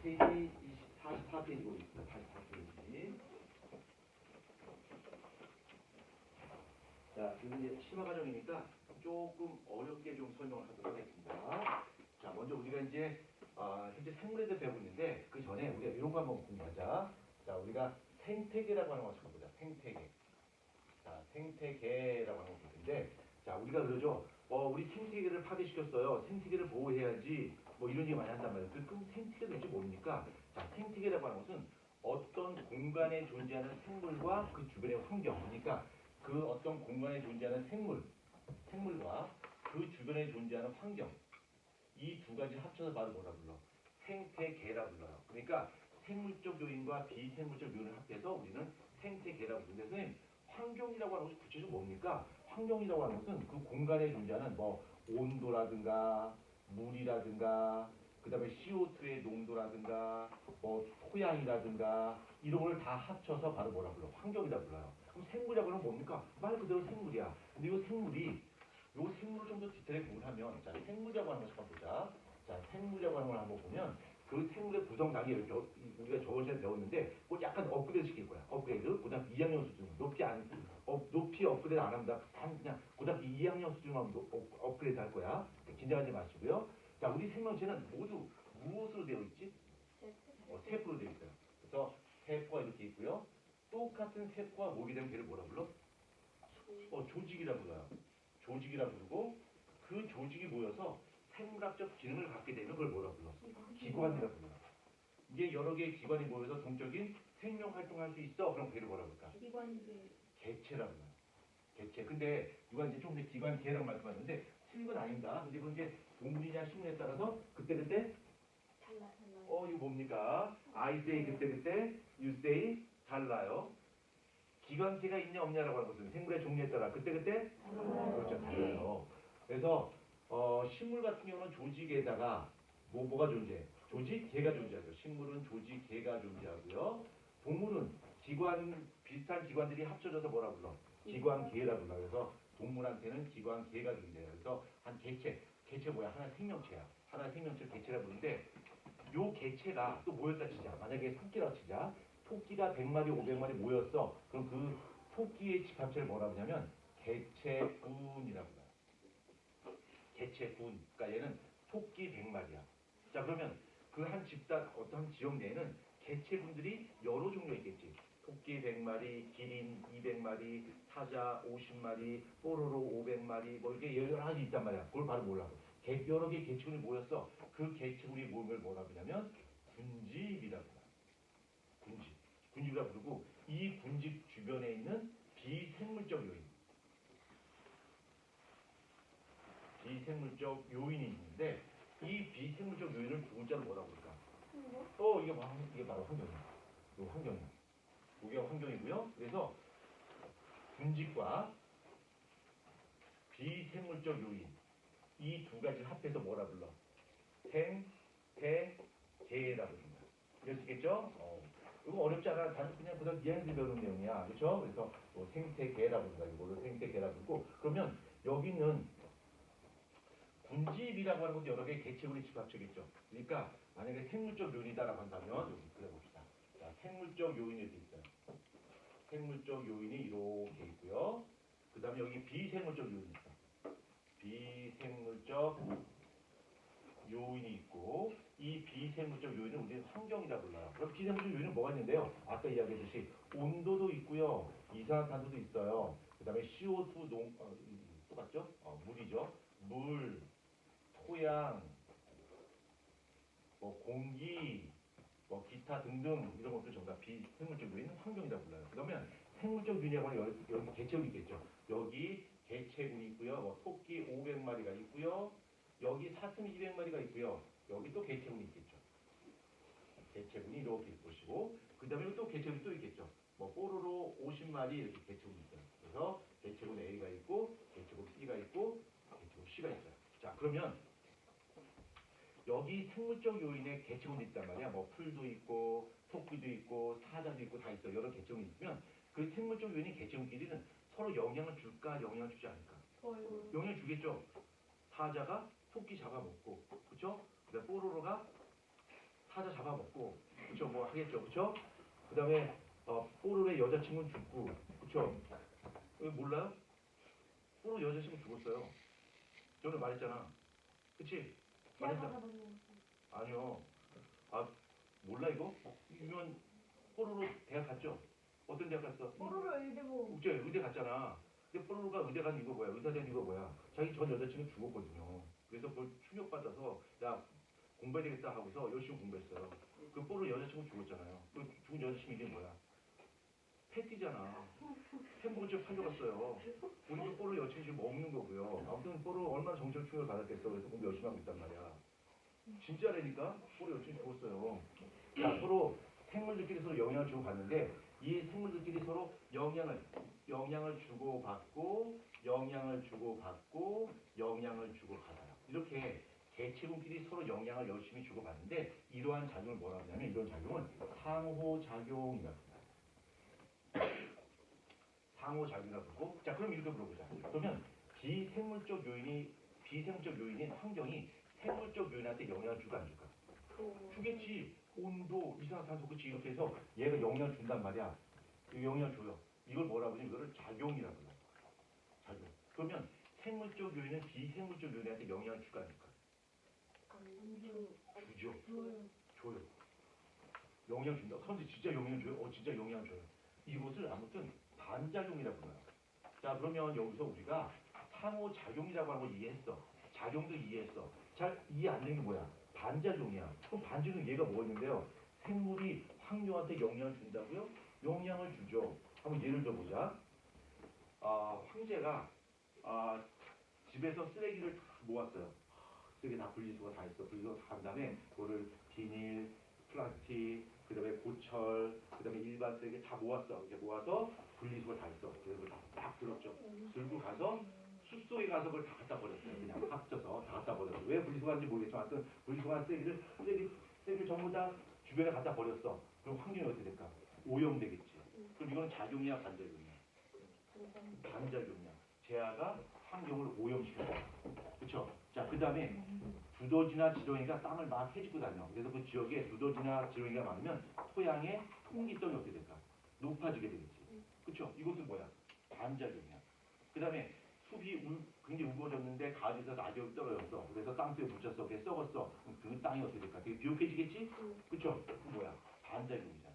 페이지 44페이지 보겠습니다. 44페이지. 자, 지금 이제 심화 과정이니까 조금 어렵게 좀 설명을 하도록 하겠습니다. 자, 먼저 우리가 이제 현재 생물에 대해 배우고 있는데 그 전에 우리가 이런 거 한번 공부하자. 자, 우리가 생태계라고 하는 거 찾아보자. 생태계. 자, 생태계라고 하는 거 있는데, 자, 우리가 그러죠. 우리 생태계를 파괴시켰어요. 생태계를 보호해야지. 뭐 이런 얘기 많이 한단 말이에요. 그럼 생태계가 도대체 뭡니까? 자, 생태계라고 하는 것은 어떤 공간에 존재하는 생물과 그 주변의 환경, 그러니까 그 어떤 공간에 존재하는 생물과 그 주변에 존재하는 환경, 이 두 가지를 합쳐서 바로 뭐라 불러? 생태계라 불러요. 그러니까 생물적 요인과 비생물적 요인을 합해서 우리는 생태계라고 부르는데, 선생님, 환경이라고 하는 것이 구체적으로 뭡니까? 환경이라고 하는 것은 그 공간에 존재하는 뭐 온도라든가 물이라든가 그 다음에 CO2의 농도라든가 뭐 토양이라든가 이런 걸 다 합쳐서 바로 뭐라 불러? 환경이라 불러요. 그럼 생물이라고 하면 뭡니까? 말 그대로 생물이야. 근데 이 생물을 좀 더 디테일하게 구분하면, 자, 생물이라고 하는 것을 한번 보자. 자, 생물이라고 하는 걸 한번 보면 그 생물의 구성 단계, 이렇게 우리가 저번 시간에 배웠는데 뭐 약간 업그레이드 시킬 거야. 업그레이드. 고등학교 2학년 수준. 높이 업그레이드 안 합니다. 그냥 고등학교 2학년 수준만 업그레이드 할 거야. 긴장하지 마시고요. 자, 우리 생명체는 모두 무엇으로 되어 있지? 세포로 되어 있어요. 그래서 세포가 이렇게 있고요. 똑같은 세포가 모이게 되면 걔를 뭐라 불러? 조직이라 불러요. 조직이라 부르고, 그 조직이 모여서 생물학적 기능을 갖게 되면 그걸 뭐라 불러? 기관이라 불러요. 이게 여러 개의 기관이 모여서 동적인 생명 활동을 할 수 있어. 그럼 걔를 뭐라 그럴까? 개체라 불러요. 개체. 근데 누가 이제 좀 전에 기관계라고 말씀하셨는데 틀린 건 아닙니다. 근데 그건 이제 동물이냐 식물에 따라서 그때그때 이거 뭡니까? I say 그때그때, you say 달라요. 기관계가 있냐 없냐라고 하는 것은 생물의 종류에 따라 그때그때 그렇죠, 달라요. 그래서 식물 같은 경우는 조직에다가 뭐가 존재해? 조직계가 존재하죠. 식물은 조직계가 존재하고요. 동물은 비슷한 기관들이 합쳐져서 뭐라 불러? 기관계라 불러. 그래서 동물한테는 기관계가 존재해요. 그래서 한 개체 뭐야? 하나의 생명체야. 하나의 생명체를 개체라 부르는데, 요 개체가 또 모였다 치자. 만약에 토끼라고 치자. 토끼가 100마리, 500마리 모였어. 그럼 그 토끼의 집합체를 뭐라고 하냐면 개체군이라고 해요. 개체군. 그러니까 얘는 토끼 100마리야. 자, 그러면 그 한 집단, 어떤 지역 내에는 개체군들이 여러 종류가 있겠지. 토끼 100마리, 기린 200마리, 사자 50마리, 뽀로로 500마리, 뭐 이렇게 여러 가지 있단 말이야. 그걸 바로 몰라. 여러 개의 개체군이 모였어. 그 개체군이 모인 걸 뭐라고 하냐면 군집이라고 해요. 군집이라 부르고, 이 군집 주변에 있는 비생물적 요인이 있는데, 이 비생물적 요인을 두 글자로 뭐라고 할까? 이게 바로 환경이야. 이거 환경이야. 이게 환경이고요. 그래서 군집과 비생물적 요인, 이 두 가지를 합해서 뭐라 불러? 생태계라 부릅니다. 이해하시겠죠? 이거 어렵지 않아. 단순 그냥 고등학교 2학년 배우는 내용이야. 그렇죠? 그래서 생태계라 부른다. 이거를 생태계라 부르고, 그러면 여기는 군집이라고 하는 것도 여러 개의 개체군의 집합체겠죠. 그러니까 만약에 생물적 요인이다라고 한다면 여기 그려봅시다. 자, 생물적 요인이 이렇게 있어요. 생물적 요인이 이렇게 있고요. 그 다음에 여기 비생물적 요인이 있어. 비생물적 요인이 있고, 이 비생물적 요인은 우리는 환경이라 불러요. 그럼 비생물적 요인은 뭐가 있는데요? 아까 이야기했듯이 온도도 있고요, 이산화탄소도 있어요. 그 다음에 CO2 똑같죠? 물이죠. 물, 토양, 뭐 공기, 뭐 기타 등등 이런 것들 전부 다 비생물적 요인은 환경이라 불러요. 그러면 생물적 요인이라고 하면 여기 개체군이 있겠죠. 여기 개체군이 있고요. 뭐 토끼 500마리가 있고요. 여기 사슴 200마리가 있고요. 여기 또 개체군이 있겠죠. 개체군이 이렇게 보시고, 그 다음에 또 개체군이 또 있겠죠. 뭐 뽀로로 50마리 이렇게 개체군이 있어요. 그래서 개체군 A가 있고, 개체군 B가 있고, 개체군 C가 있어요. 자, 그러면 여기 생물적 요인에 개체군이 있단 말이야. 뭐 풀도 있고, 토끼도 있고, 사자도 있고 다 있어. 여러 개체군이 있으면 그 생물적 요인인 개체군끼리는 서로 영향을 줄까, 영향을 주지 않을까? 영향을 주겠죠. 사자가 토끼 잡아먹고, 그렇죠? 뽀로로가 사자 잡아먹고, 그쵸? 뭐 하겠죠, 그쵸? 그 다음에 뽀로로의 여자친구는 죽고, 그쵸? 이거 몰라요? 뽀로로 여자친구 죽었어요. 전에 말했잖아. 그치? 말했잖아. 아니요. 아, 몰라 이거? 유명한 뽀로로 대학 갔죠? 어떤 대학 갔어? 뽀로로 의대보. 의대 갔잖아. 근데 뽀로로가 의대 간 이유가 뭐야? 의사 된 이유가 뭐야? 자기 전 여자친구 죽었거든요. 그래서 그걸 충격받아서 야 공부해야 되겠다 하고서 열심히 공부했어요. 그 뽀로로 여자친구 죽었잖아요. 그 죽은 여자친구 이게 뭐야? 패티잖아. 햄버거집 팔려갔어요. 우리도 뽀로로 여자친구 지금 먹는 거고요. 아무튼 뽀로로 얼마나 정신적 충격을 받았겠어. 그래서 공부 열심히 하고 있단 말이야. 진짜라니까? 뽀로로 여자친구 죽었어요. 자, 서로 생물들끼리 서로 영향을 주고 받는데 이 생물들끼리 서로 영향을 주고 받고 영향을 주고 받고 영향을 주고 받아요. 이렇게 개체군끼리 서로 영향을 열심히 주고 받는데 이러한 작용을 뭐라고 하냐면 이런 작용은 상호작용이라고 합니다. 상호작용이라고 부르고 자 그럼 이렇게 물어보자. 그러면 비생물적 요인인 환경이 생물적 요인한테 영향을 줄까 안 줄까? 주겠지. 온도, 이산화탄소, 그치? 이렇게 해서 얘가 영향을 준단 말이야. 영향을 줘요. 이걸 뭐라고 하냐면 이거를 작용이라고 해요. 작용. 그러면 생물적 요인은 비생물적 요인한테 영향을 줄까 안 줄까? 주죠. 줘요. 영향 준다. 선생님 진짜 영향 줘요? 진짜 영향 줘요. 이것을 아무튼 반작용이라고 불러요. 자 그러면 여기서 우리가 상호작용이라고 하는 걸 이해했어. 작용도 이해했어. 잘 이해 안 되는 게 뭐야? 반작용이야. 그럼 반작용 얘가 뭐가 있는데요? 생물이 환경한테 영향을 준다고요? 영향을 주죠. 한번 예를 들어보자. 황제가 집에서 쓰레기를 다 모았어요. 쓰레기 다 분리수거 다 했어. 분리수거 다 한 다음에 그거를 비닐, 플라스틱, 그 다음에 고철, 그 다음에 일반 쓰레기 다 모았어. 이렇게 모아서 분리수거 다 했어. 그래서 그걸 딱 들었죠. 들고 가서 숲속에 가서 그걸 다 갖다 버렸어요. 그냥 합쳐서 다 갖다 버렸어. 왜 분리수거하는지 모르겠지만 하여튼 분리수거한 쓰레기를 전부 다 주변에 갖다 버렸어. 그럼 환경이 어떻게 될까? 오염되겠지. 그럼 이거는 작용이야 반작용이야? 반작용이야. 재화가 환경을 오염시켜. 그렇죠? 자, 그 다음에 두더지나 지렁이가 땅을 막 헤집고 다녀. 그래서 그 지역에 두더지나 지렁이가 많으면 토양의 통기성이 어떻게 될까? 높아지게 되겠지. 그렇죠? 이것은 뭐야? 반작용이야. 그 다음에 숲이 굉장히 우거졌는데 가지에서 낙엽이 떨어졌어. 그래서 땅속에 묻혔어. 그게 썩었어. 그럼 그 땅이 어떻게 될까? 되게 비옥해지겠지? 그렇죠? 그 뭐야? 반작용이잖아.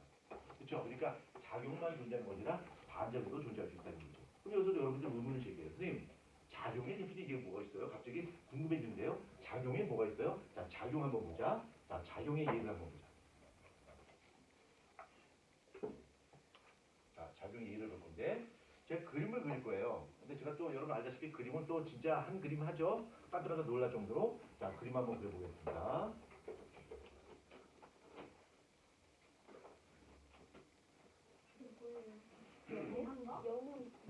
그렇죠? 그러니까 작용만 존재하는 것이라 반작용도 존재할 수 있다는 거죠. 그럼 여기서 여러분들 의문을 제기해요. 선생님, 작용의 대표적인 이게 뭐가 있어요? 갑자기 궁금해지는데요. 작용에 뭐가 있어요? 자, 작용 한번 보자. 자, 작용의 예를 한번 보자. 자, 작용의 예를 볼 건데 제가 그림을 그릴 거예요. 근데 제가 또 여러분 알다시피 그림은 또 진짜 한 그림 하죠. 깜짝 놀랄 정도로. 자, 그림 한번 그려보겠습니다.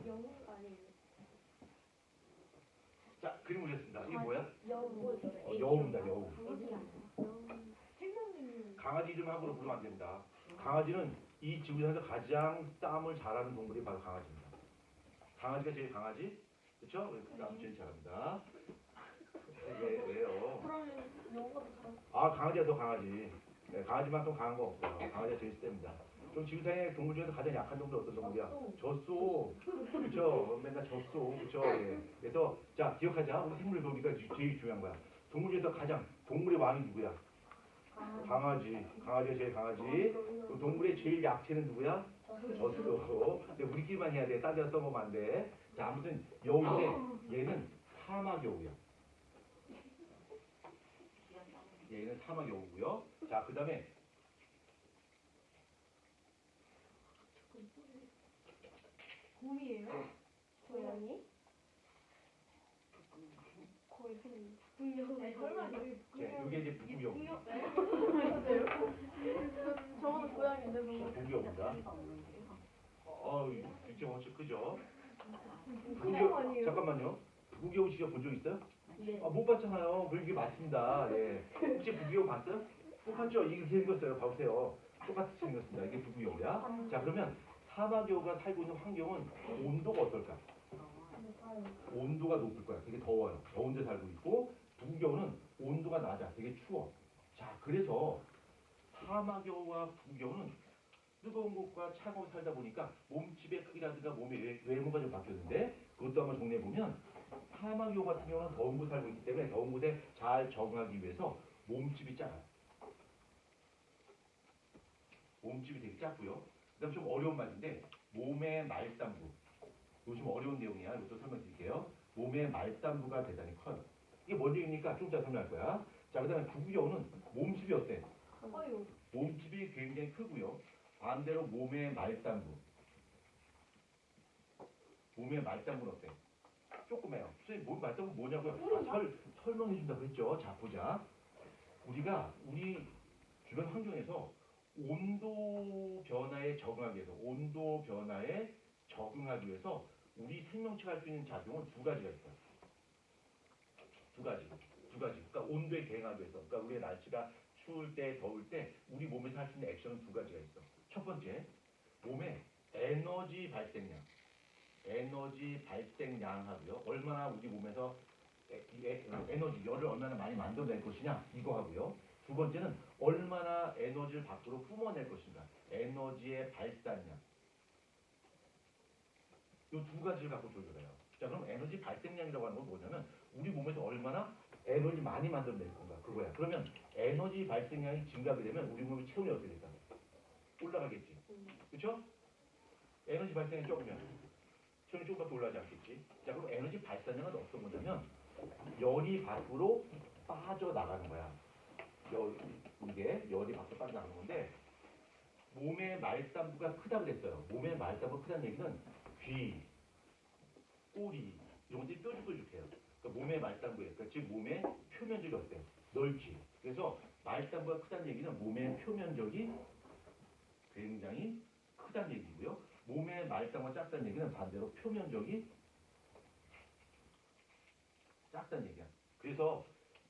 영웅 아니에요? 자, 그림 그렸습니다. 이게 뭐야? 여우입니다. 여우. 생명力. 강아지 이름 함부로 부르면 안 됩니다. 강아지는 이 지구상에서 가장 싸움을 잘하는 동물이 바로 강아지입니다. 강아지가 제일 강하지? 그렇죠? 싸움 제일 잘합니다. 왜요? 그러면 영어도 잘하고. 강아지가 더 강하지. 네, 강아지만큼 강한 거 없어요. 강아지가 제일 셉니다. 그럼 지구상의 동물 중에서 가장 약한 동물은 어떤 동물이야? 젖소. 그렇죠? 맨날 젖소. 그렇죠? 예. 그래서 자 기억하자. 우리 생물을 배우니까 제일 중요한 거야. 동물 중에서 가장 동물의 왕이 누구야? 강아지. 강아지가 제일 강하지. 그럼 동물의 제일 약체는 누구야? 젖소. 근데 우리끼리만 해야 돼. 딴 데서 써보면 안 돼. 자 아무튼 여우인데 얘는 사막 여우야. 얘는 사막 여우고요. 자 그다음에 곰이에요? 고양이? 거의 북극여우. 설마 이게 이제 북극여우입니다. 저거는 고양인데 너무. 북극여우입니다. 진짜 엄청 크죠? 북극여우 잠깐만요. 북극여우 직접 본 적 있어요? 네. 못 봤잖아요. 이게 맞습니다. 예. 혹시 북극여우 봤어요? 못 봤죠? 이게 생겼어요. 봐보세요. 똑같이 생겼습니다. 이게 북극여우야. 자 그러면 사막여우가 살고 있는 환경은 온도가 어떨까? 온도가 높을 거야. 되게 더워요. 더운 데 살고 있고 북극여우는 온도가 낮아. 되게 추워. 자 그래서 사막여우와 북여우는 뜨거운 곳과 차가운 곳 살다 보니까 몸집의 크기라든가 몸의 외모가 좀 바뀌었는데 그것도 한번 정리해 보면 사막여우 같은 경우는 더운 곳 살고 있기 때문에 더운 곳에 잘 적응하기 위해서 몸집이 작아요. 몸집이 되게 작고요. 그다음 좀 어려운 말인데 몸의 말단부. 이거 좀 어려운 내용이야. 이것도 설명드릴게요. 몸의 말단부가 대단히 커요. 이게 뭔 얘기입니까? 좀 이따 설명할 거야. 자, 그다음에 북여우는 몸집이 어때? 커요. 몸집이 굉장히 크고요. 반대로 몸의 말단부. 몸의 말단부는 어때? 조그매요. 선생님, 몸 말단부 뭐냐고요? 설명해 준다고 했죠. 자, 보자. 우리가 우리 주변 환경에서 온도 변화에 적응하기 위해서 우리 생명체가 할 수 있는 작용은 두 가지가 있어요. 두 가지. 그러니까 온도에 대응하기 위해서. 그러니까 우리의 날씨가 추울 때, 더울 때 우리 몸에서 할 수 있는 액션은 두 가지가 있어. 첫 번째, 몸의 에너지 발생량하고요. 얼마나 우리 몸에서 에너지, 열을 얼마나 많이 만들어낼 것이냐 이거 하고요. 두 번째는 얼마나 에너지를 밖으로 뿜어낼 것인가. 에너지의 발산량. 이 두 가지를 갖고 조절해요. 자, 그럼 에너지 발생량이라고 하는 건 뭐냐면 우리 몸에서 얼마나 에너지 많이 만들어낼 건가 그거야. 그러면 에너지 발생량이 증가하게 되면 우리 몸의 체온이 어떻게 될까? 올라가겠지. 그렇죠? 에너지 발생량이 적으면 체온이 조금밖에 올라가지 않겠지. 자, 그럼 에너지 발산량은 어떤 거냐면 열이 밖으로 빠져나가는 거야. 이게 열이 밖으로 빠져나가는 건데 몸의 말단부가 크다고 그랬어요. 몸의 말단부가 크다는 얘기는 귀, 꼬리 이런 것들이 뾰족뾰족해요. 그러니까 몸의 말단부에 그러니까 즉 몸의 표면적이 어때요? 넓지. 그래서 말단부가 크다는 얘기는 몸의 표면적이 굉장히 크다는 얘기고요. 몸의 말단부가 작다는 얘기는 반대로 표면적이 작다는 얘기야. 그래서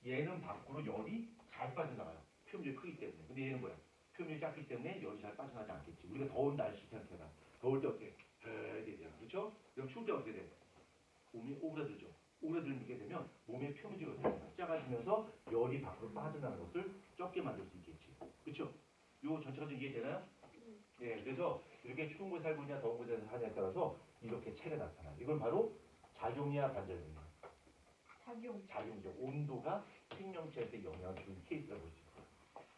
얘는 밖으로 열이 잘 빠져나가요. 표면적이 크기 때문에. 근데 얘는 뭐야? 표면이 작기 때문에 열이 잘 빠져나가지 않겠지. 우리가 더운 날씨 상태가 더울 때 어떻게 해야 되잖아. 그렇죠? 그럼 추울 때 어떻게 돼? 몸이 오그라들죠. 오그라들게 되면 몸의 표면적이 어떻게 되나? 작아지면서 열이 밖으로 빠져나가는 것을 적게 만들 수 있겠지. 그렇죠? 요 전체가 좀 이해되나요? 예, 그래서 이렇게 추운 곳에 살고 있냐 더운 곳에 사냐에 따라서 이렇게 차이가 나타나요. 이건 바로 작용이야 반작용이야. 작용이죠. 온도가 생명체한테 영향을 주는 케이스라고 볼 수 있어요.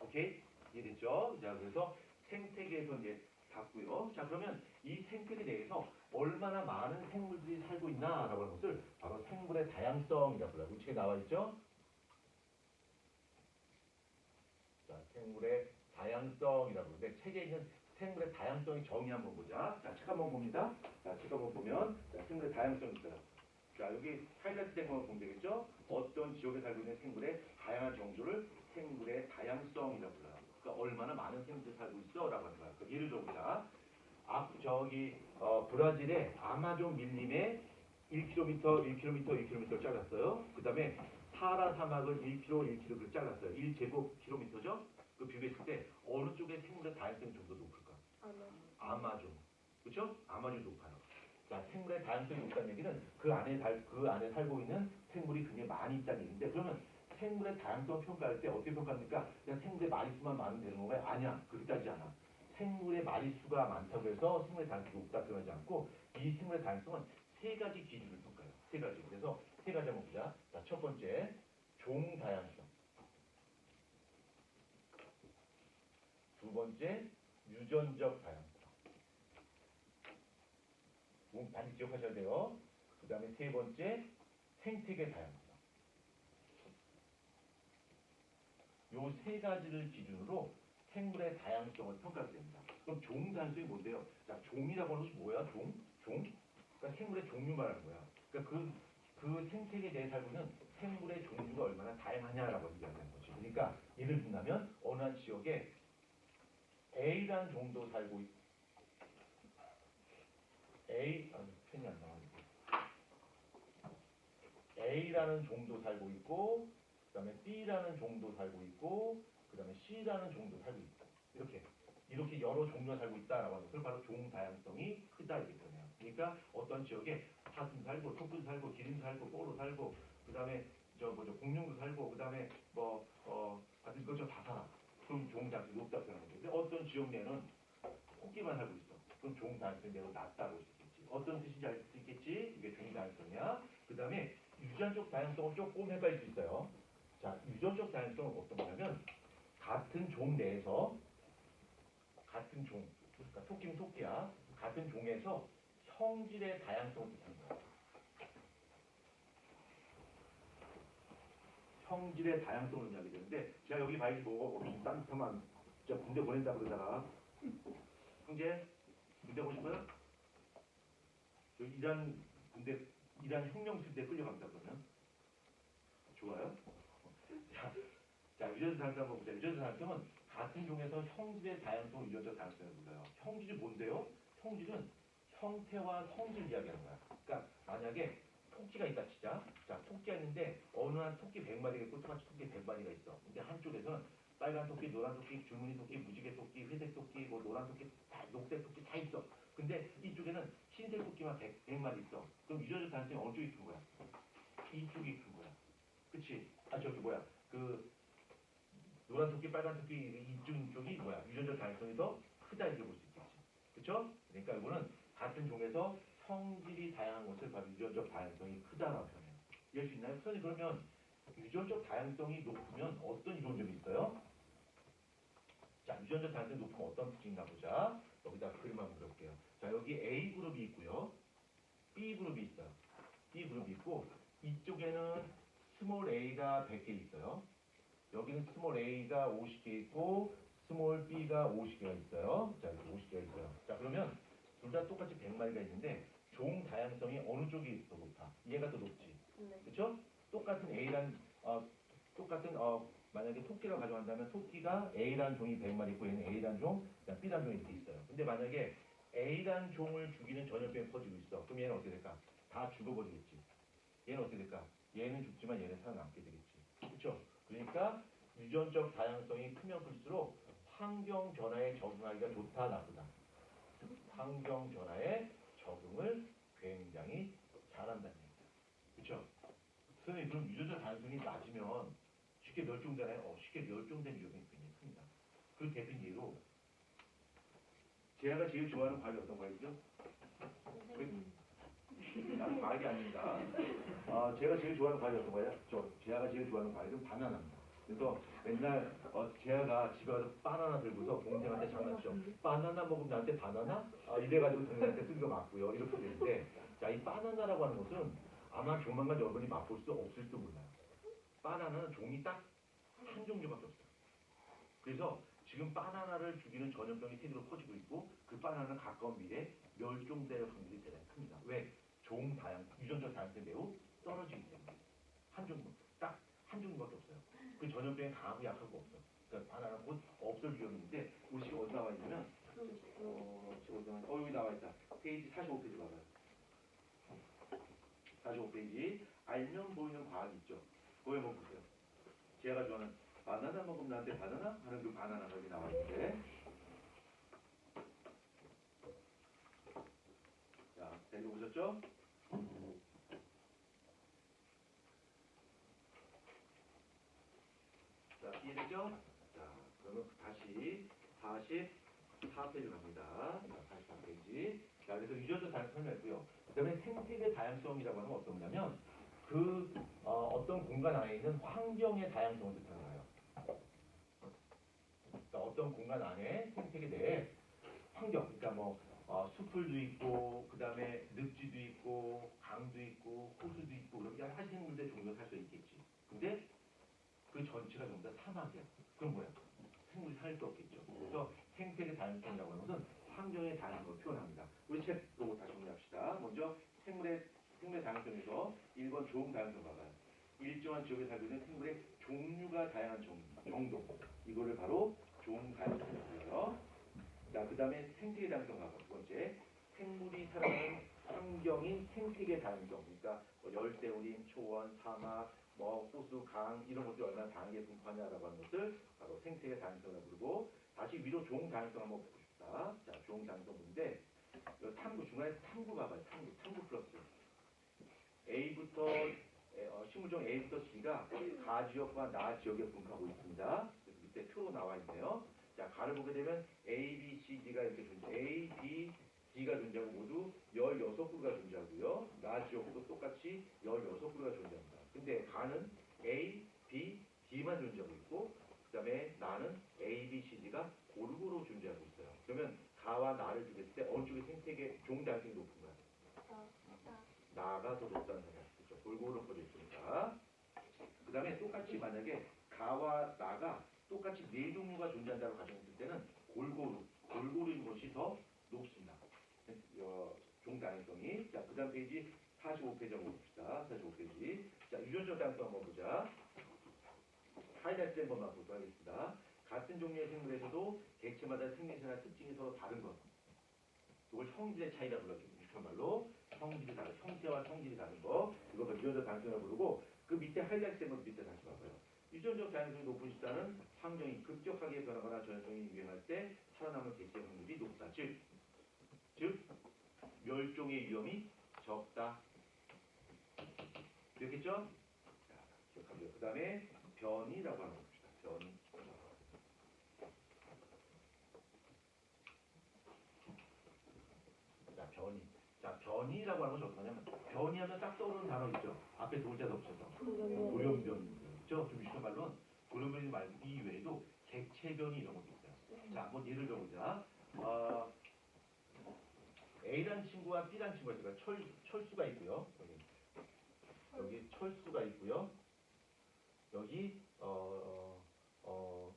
오케이? 이해됐죠? 자, 그래서 생태계에서 이제 봤고요. 자, 그러면 이 생태계 내에서 얼마나 많은 생물들이 살고 있나라고 하는 것을 바로 생물의 다양성이라고 불러요. 우측에 나와 있죠? 자, 생물의 다양성이라고 그러는데 책에 있는 생물의 다양성의 정의 한번 보자. 자, 책 한번 봅니다. 자, 책 한번 보면 자, 생물의 다양성이 있어요. 자, 여기 하이라이트 된 것만 보면 되겠죠? 어떤 지역에 살고 있는 생물의 다양한 정조를 생물의 다양성이라고 불러요. 그러니까 얼마나 많은 생물들이 살고 있어라고 하는 거야. 그러니까 예를 들어보자. 브라질의 아마존 밀림에 1km 잘랐어요. 그 다음에 사하라 사막을 1km 잘랐어요. 1제곱킬로미터죠? 그 비교했을 때 어느 쪽에 생물의 다양성이 좀 더 높을까? 아마존. 그렇죠? 아마존이 높아요. 자, 생물의 다양성이 높다는 얘기는 그 안에 살고 있는 생물이 굉장히 많이 있다는 얘기인데 그러면 생물의 다양성 평가할 때 어떻게 평가합니까? 그냥 생물의 마리수만 많으면 되는 건가요? 아니야. 그렇게 따지지 않아. 생물의 마리수가 많다고 해서 생물의 다양성이 높다 표현하지 않고 이 생물의 다양성은 세 가지 기준을 평가해요. 세 가지. 그래서 세 가지 한번 보자. 자, 첫 번째 종 다양성. 두 번째 유전적 다양성. 많이 기억하셔야 돼요. 그 다음에 세 번째 생태계 다양성. 요 세 가지를 기준으로 생물의 다양성을 평가하게 됩니다. 그럼 종 다양성이 뭔데요? 자, 종이라고 하는 것이 뭐야? 종? 그러니까 생물의 종류 말하는 거야. 그러니까 그 생태계에 대해 살고 있는 생물의 종류가 얼마나 다양하냐라고 얘기하는 거지. 그러니까 예를 든다면 어느 한 지역에 A라는 종도 살고 펜이 안 나와가지고 A라는 종도 살고 있고 그 다음에 B라는 종도 살고 있고 그 다음에 C라는 종도 살고 있다. 이렇게 여러 종류가 살고 있다라고 하는 것을 바로 종 다양성이 크다 이렇게 표현해요. 그러니까 어떤 지역에 사슴 살고 토끼 살고 기린 살고 뽀로 살고 그 다음에 공룡도 살고 그 다음에 하여튼 이것저것 다 살아. 그럼 종 다양성이 높다고 생각하는 거죠. 근데 어떤 지역 내는 토끼만 살고 있어. 그럼 종 다양성이 매우 낮다고 볼 수 있겠지. 어떤 뜻인지 알 수 있겠지? 이게 종 다양성이야. 그 다음에 유전적 다양성은 조금 헷갈릴 수 있어요. 자, 유전적 다양성은 어떤 거냐면 같은 종 내에서 같은 종, 그러니까 토끼는 토끼야. 같은 종에서 성질의 다양성을 뜻하는 거야. 성질의 다양성을 이야기 되는데 제가 여기 봐야지 뭐 딴짓하면 진짜 군대 보낸다 그러다가 형제 군대 오고 싶어요? 여기 이란 혁명 시대에 끌려갑니다 그러면 좋아요? 자 유전자 다양성 한번 보자. 유전자 다양성은 같은 종에서 형질의 다양성 유전자 다양성을 불러요. 형질이 뭔데요? 형질은 형태와 성질 이야기하는 거야. 그러니까 만약에 토끼가 있다 치자. 자 토끼가 있는데 어느 한 토끼 100마리가 있고 똑같이 토끼 100마리가 있어. 근데 한쪽에서는 빨간 토끼, 노란 토끼, 줄무늬 토끼, 무지개 토끼, 회색 토끼, 뭐 노란 토끼, 다 녹색 토끼 다 있어. 근데 이쪽에는 흰색 토끼만 100마리 있어. 그럼 유전자 다양성이 어느 쪽이 큰 거야? 이쪽이 큰 거야. 그치? 아 저기 뭐야? 그 노란 토끼, 빨간 토끼 이쪽이 뭐야? 유전자 다양성이 더 크다 이렇게 볼 수 있겠지. 그쵸? 그러니까 이거는 같은 종에서 성질이 다양한 것을 바로 유전적 다양성이 크다라고 표현해요. 이해할 수 있나요? 선생님 그러면 유전적 다양성이 높으면 어떤 이론점이 있어요? 자, 유전적 다양성이 높으면 어떤 특징인가 보자. 여기다 그림 한번 그려볼게요. 자, 여기 A 그룹이 있고요. B 그룹이 있어요. B 그룹이 있고 이쪽에는 스몰 a가 100개 있어요. 여기는 스몰 a가 50개 있고 스몰 b가 50개가 있어요. 자, 이렇게 50개가 있어요. 자, 그러면 둘 다 똑같이 100마리가 있는데 종 다양성이 어느 쪽이 더 높아? 얘가 더 높지. 네. 그렇죠? 똑같은 A란 똑같은 만약에 토끼라고 가져간다면 토끼가 A란 종이 100마리 있고 얘는 A란 종, B란 종이 이렇게 있어요. 근데 만약에 A란 종을 죽이는 전염병이 퍼지고 있어. 그럼 얘는 어떻게 될까? 다 죽어버리겠지. 얘는 어떻게 될까? 얘는 죽지만 얘는 살아남게 되겠지. 그렇죠? 그러니까 유전적 다양성이 크면 클수록 환경 변화에 적응하기가 좋다 나쁘다. 환경 변화에 적응을 굉장히 잘한다는 얘기다. 그렇죠? 선생님 그럼 유전자 다양성이 낮으면 쉽게 멸종되나요? 쉽게 멸종되는 위험이 굉장히 큽니다. 그 대표인 예로 제가 제일 좋아하는 과일이 어떤 과일이죠? 나는 과일이 아닙니다. 제가 제일 좋아하는 과일이 어떤 과일이야? 제가 제일 좋아하는 과일은 바나나입니다. 그래서 맨날 제가 집에 가서 바나나 들고서 동생한테 장난쳐. 바나나 먹으면 나한테 바나나? 이래가지고 동생한테 쓰기가 맞고요. 이렇게 되는데 자, 이 바나나라고 하는 것은 아마 조만간 여러분이 맛볼 수 없을지도 몰라요. 바나나는 종이 딱 한 종류밖에 없어요. 그래서 지금 바나나를 죽이는 전염병이 세계로 퍼지고 있고 그 바나나는 가까운 미래에 멸종될 확률이 대단히 큽니다. 왜? 유전적 다양성이 매우 떨어지기 때문에. 한 종류, 딱 한 종류밖에 없어요. 그 전염병에 강하고 약하고 없어. 그러니까 바나나 곧 없을 위험인데 우리 지금 어디 나와 있냐면 지금 어디 나와 있냐? 여기 나와 있다. 페이지 45페이지 봐봐요. 45페이지 알면 보이는 과학이 있죠. 거기 한번 보세요. 제가 좋아하는 바나나 먹으면 나한테 바나나? 하는 그 바나나가 여기 나와 있는데 자, 데리고 오셨죠? 자, 이해되죠? 자, 그러면 다시 44페이지 갑니다. 자, 44페이지. 자, 그래서 유전자 다양성 설명했고요. 그 다음에 생태계 다양성이라고 하는 건 어떤 거냐면 어떤 공간 안에 있는 환경의 다양성을 뜻하는 거예요. 그러니까 어떤 공간 안에 생태계 내에 환경, 그러니까 뭐 숲풀도 있고, 그 다음에 늪지도 있고, 강도 있고, 호수도 있고, 이렇게 하식물들 종류가 살 수 있겠지. 근데 그 전체가 전부 다 사막이야. 그럼 뭐야? 생물이 살 수 없겠죠. 그래서 생태계 다양성이라고 하는 것은 환경의 다양성을 표현합니다. 우리 책 로고 다시 정리합시다. 먼저 생물의 다양성에서 1번 종 다양성 봐봐요. 일정한 지역에 살고 있는 생물의 종류가 다양한 정도. 이거를 바로 종 다양성이고요. 자, 그 다음에 생태계 다양성 봐봐. 두 번째, 생물이 살아가는 환경인 생태계 다양성. 그러니까 뭐 열대우림, 초원, 사막, 뭐 호수, 강 이런 것들이 얼마나 다양하게 분포하냐라고 하는 것을 바로 생태계 다양성이라고 부르고 다시 위로 종 다양성 한번 보고 싶다. 자, 종 다양성 보는데 탐구 중간에 탐구 봐봐요. 탐구 플러스 A부터 식물종 A부터 C가 가 지역과 나 지역에 분포하고 있습니다. 그래서 밑에 표로 나와 있네요. 자, 가를 보게 되면 A, B, C, D가 이렇게 A, B, D가 존재하고 모두 16그루가 존재하고요. 나 지역도 똑같이 16그루가 존재합니다. 근데 가는 A, B, D만 존재하고 있고 그 다음에 나는 A, B, C, D가 골고루 존재하고 있어요. 그러면 가와 나를 비교했을 때 어느 쪽이 생태계 종단성이 높은 거야? 나가 더 높다는 거야. 그렇죠? 골고루 퍼져 있으니까. 그 다음에 똑같이 만약에 가와 나가 똑같이 네 종류가 존재한다고 가정했을 때는 골고루인 것이 더 높습니다. 종다양성이. 자, 그 다음 페이지 45페이지 한번 봅시다. 45페이지. 자, 유전적 다양성 한번 보자. 하이라이트 한 번만 보도록 하겠습니다. 같은 종류의 생물에서도 객체마다 생리체나 특징이 서로 다른 것. 이걸 형질의 차이라 불러요. 말로 형질이 다른, 형태와 성질이 다른 거. 이걸 유전적 다양성이라고 부르고 그 밑에 하이라이트 한 번 밑에 다시 봐봐요. 유전적 다양성이 높은 집단은 환경이 급격하게 변하거나 전염성이 유행할 때 살아남을 개체 확률이 높다. 즉 멸종의 위험이 적다. 이렇겠죠? 자, 기억하고요. 그 다음에 변이라고 하는 겁니다. 변이. 자, 변이. 자, 변이라고 하는 건 어떻게 하냐면 변이하면 딱 떠오르는 단어 있죠? 앞에 돌자도 없어서. 돌연변이. 그렇죠? 좀 쉬운 말로는 돌연변이 말고 이 외에도 객체변이 이런 것도 있어요. 자, 한번 예를 들어보자. A란 친구와 B란 친구가 있어요. 철수가 있고요. 여기 철수가 있고요. 여기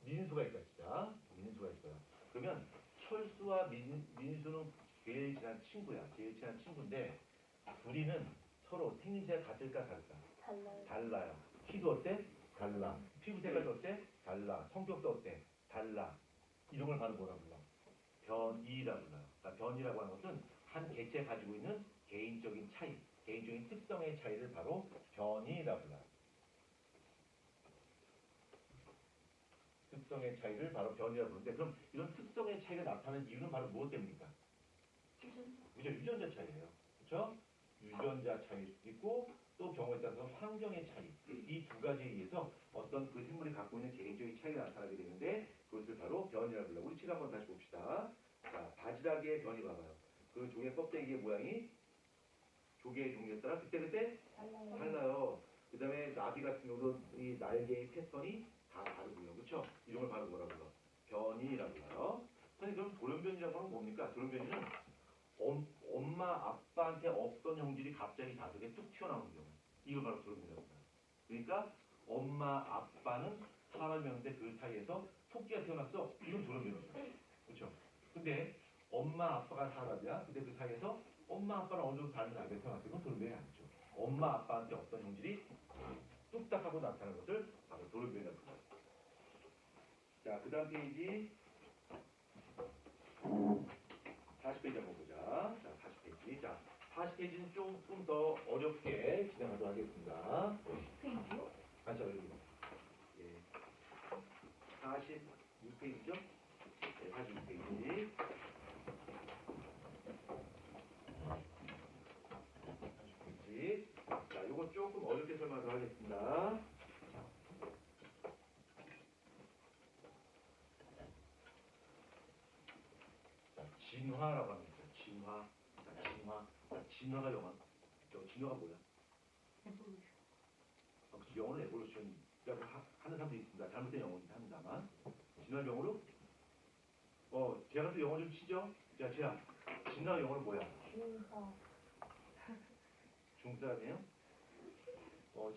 민수가 있다 진짜. 민수가 있어요. 그러면 철수와 민수는 제일 친한 친구야. 제일 친한 친구인데 둘이는 서로 생김새가 같을까 다를까? 달라요. 키도 어때? 달라. 피부 색깔도 어때? 달라. 성격도 어때? 달라. 이런 걸 바로 뭐라 불러? 변이라고 불러요. 그러니까 변이라고 하는 것은 한 개체가 가지고 있는 개인적인 차이, 개인적인 특성의 차이를 바로 변이라고 불러요. 특성의 차이를 바로 변이라고 부르는데 그럼 이런 특성의 차이가 나타나는 이유는 바로 무엇 때문입니까? 그죠? 유전자 차이예요. 그렇죠? 유전자 차이 있고 또 경우에 따라서 환경의 차이. 이 두 가지에 의해서 어떤 그 생물이 갖고 있는 개인적인 차이가 나타나게 되는데 그것을 바로 변이라고 불러요. 우리 책 한번 다시 봅시다. 자, 바지락의 변이 봐봐요. 그 조개 껍데기의 모양이 조개의 종류에 따라 그때그때 달라요. 그 다음에 나비 같은 경우도 이 날개의 패턴이 다 다르고요. 그렇죠? 이런 걸 바로 뭐라고 불러? 변이라고 불러요. 선생님 그럼 돌연변이라고 하는 건 뭡니까? 돌연변이는 엄마 아빠한테 없던 형질이 갑자기 다르게 뚝 튀어나오는 경우. 이걸 바로 돌연변이라고 불러요. 그러니까 엄마 아빠는 사람이었는데 그 사이에서 토끼가 태어났어. 이건 돌연변이죠. 그렇죠? 근데 엄마 아빠가 사람이야. 근데 그 사이에서 엄마 아빠랑 어느 정도 다른 아이가 태어났어. 이건 돌연변이 아니죠. 엄마 아빠한테 어떤 형질이 뚝딱하고 나타나는 것을 바로 돌연변이라고 불러요. 자, 그 다음 페이지 40페이지 한번 보자. 자, 40페이지. 자, 40페이지는 조금 더 어렵게 진행하도록 하겠습니다. 같이 읽어요. 예. 46페이지죠? 네, 46페이지. 40페이지. 자, 요거 조금 어렵게 설명하도록 하겠습니다. 자, 진화라고 합니다. 진화. 자, 진화. 자, 진화가 영화. 진화가 뭐야? 영어는 에볼루션이라고 하는 사람도 있습니다. 잘못된 영어이긴 합니다만. 진화 영어로? 제가 또 영어 좀 치죠? 자, 제가 진화 영어로 뭐야? 중사네요?